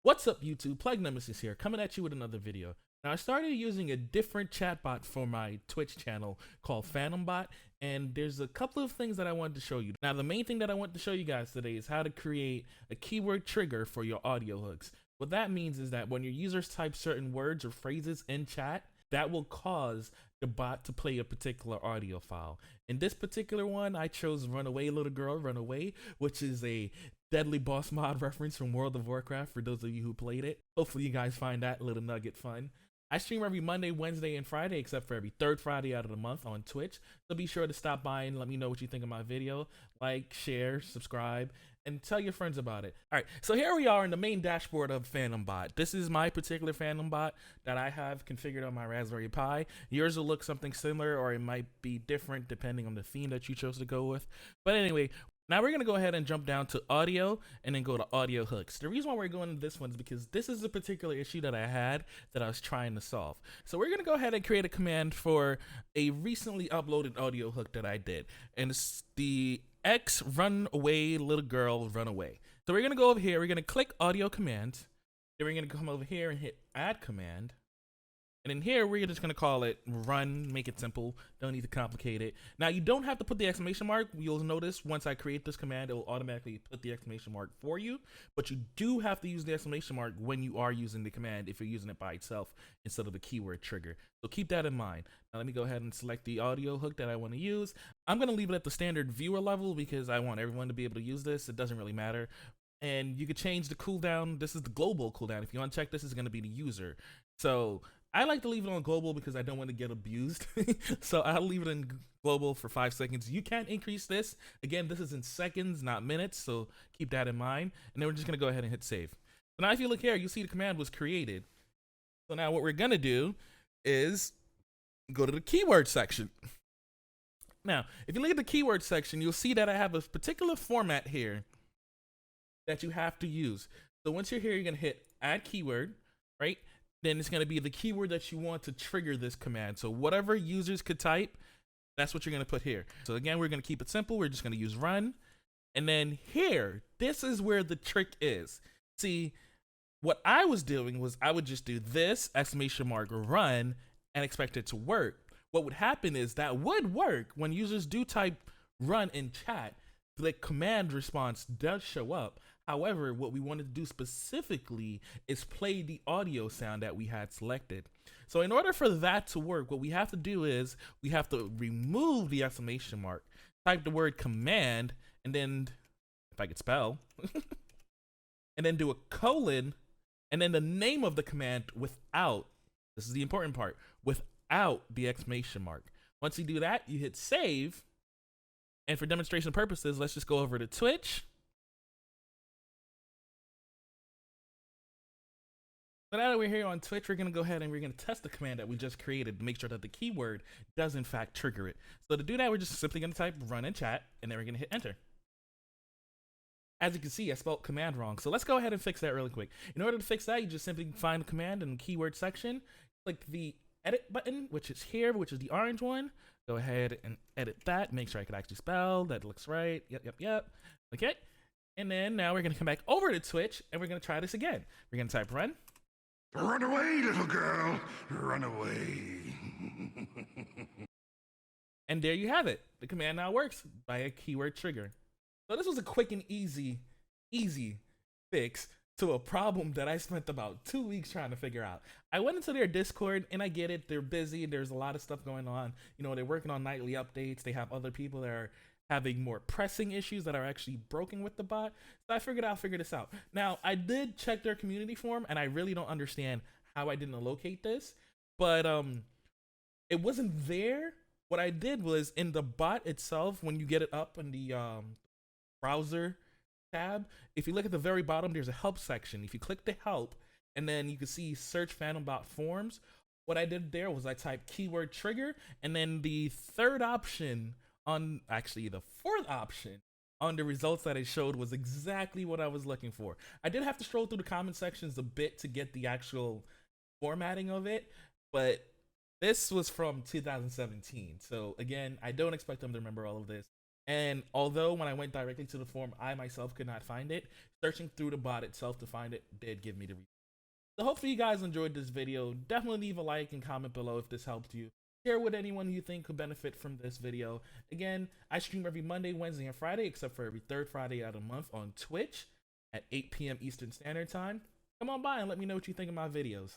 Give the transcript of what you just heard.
What's up, YouTube? Plague Nemesis here, coming at you with another video. Now, I started using a different chatbot for my Twitch channel called PhantomBot, and there's a couple of things that I wanted to show you. Now, the main thing that I want to show you guys today is how to create a keyword trigger for your audio hooks. What that means is that when your users type certain words or phrases in chat, that will cause the bot to play a particular audio file. In this particular one, I chose Runaway Little Girl, Runaway, which is a Deadly Boss mod reference from World of Warcraft for those of you who played it. Hopefully you guys find that little nugget fun. I stream every Monday, Wednesday, and Friday, except for every third Friday out of the month on Twitch. So be sure to stop by and let me know what you think of my video. Like, share, subscribe, and tell your friends about it. All right, so here we are in the main dashboard of PhantomBot. This is my particular PhantomBot that I have configured on my Raspberry Pi. Yours will look something similar, or it might be different depending on the theme that you chose to go with. But anyway, now we're gonna go ahead and jump down to audio and then go to audio hooks. The reason why we're going to this one is because this is a particular issue that I had that I was trying to solve. So we're gonna go ahead and create a command for a recently uploaded audio hook that I did. And it's the X run away little girl run away. So we're gonna go over here, we're gonna click audio command, then we're gonna come over here and hit add command. And in here, we're just gonna call it run, make it simple, don't need to complicate it. Now, you don't have to put the exclamation mark. You'll notice once I create this command, it will automatically put the exclamation mark for you, but you do have to use the exclamation mark when you are using the command if you're using it by itself instead of the keyword trigger. So keep that in mind. Now, let me go ahead and select the audio hook that I wanna use. I'm gonna leave it at the standard viewer level because I want everyone to be able to use this. It doesn't really matter. And you could change the cooldown. This is the global cooldown. If you uncheck this, is gonna be the user. So I like to leave it on global because I don't want to get abused. So I'll leave it in global for 5 seconds. You can increase this. Again, this is in seconds, not minutes, so keep that in mind. And then we're just going to go ahead and hit save. So now if you look here, you see the command was created. So now what we're going to do is go to the keyword section. Now, if you look at the keyword section, you'll see that I have a particular format here that you have to use. So once you're here, you're going to hit add keyword, right? Then it's going to be the keyword that you want to trigger this command. So whatever users could type, that's what you're going to put here. So again, we're going to keep it simple. We're just going to use run. And then here, this is where the trick is. See, what I was doing was I would just do this exclamation mark run and expect it to work. What would happen is that would work when users do type run in chat. The command response does show up. However, what we wanted to do specifically is play the audio sound that we had selected. So in order for that to work, what we have to do is we have to remove the exclamation mark, type the word command, and then, if I could spell, and then do a colon, and then the name of the command without, this is the important part, without the exclamation mark. Once you do that, you hit save. And for demonstration purposes, let's just go over to Twitch. So now that we're here on Twitch, we're gonna go ahead and we're gonna test the command that we just created to make sure that the keyword does in fact trigger it. So to do that, we're just simply gonna type run in chat, and then we're gonna hit enter. As you can see, I spelled command wrong. So let's go ahead and fix that really quick. In order to fix that, you just simply find the command in the keyword section, click the edit button, which is here, which is the orange one. Go ahead and edit that, make sure I can actually spell, that looks right, yep. Okay, and then now we're gonna come back over to Twitch, and we're gonna try this again. We're gonna type run. Run away, little girl, run away. And there you have it. The command now works by a keyword trigger. So this was a quick and easy fix to a problem that I spent about 2 weeks trying to figure out. I went into their Discord, and I get it, they're busy, there's a lot of stuff going on. You know, they're working on nightly updates, they have other people that are having more pressing issues that are actually broken with the bot. So I figured I'll figure this out. Now, I did check their community forum, and I really don't understand how I didn't locate this, but it wasn't there. What I did was in the bot itself, when you get it up in the browser tab, if you look at the very bottom, there's a help section. If you click the help, and then you can see search PhantomBot forms, what I did there was I typed keyword trigger, and then the third option on, actually the fourth option on the results that it showed was exactly what I was looking for. I did have to scroll through the comment sections a bit to get the actual formatting of it, but this was from 2017. So again, I don't expect them to remember all of this. And although when I went directly to the forum, I myself could not find it, searching through the bot itself to find it did give me the reason. So hopefully you guys enjoyed this video. Definitely leave a like and comment below if this helped you. Share with anyone you think could benefit from this video. Again, I stream every Monday, Wednesday, and Friday, except for every third Friday out of the month on Twitch at 8 p.m. Eastern Standard Time. Come on by and let me know what you think of my videos.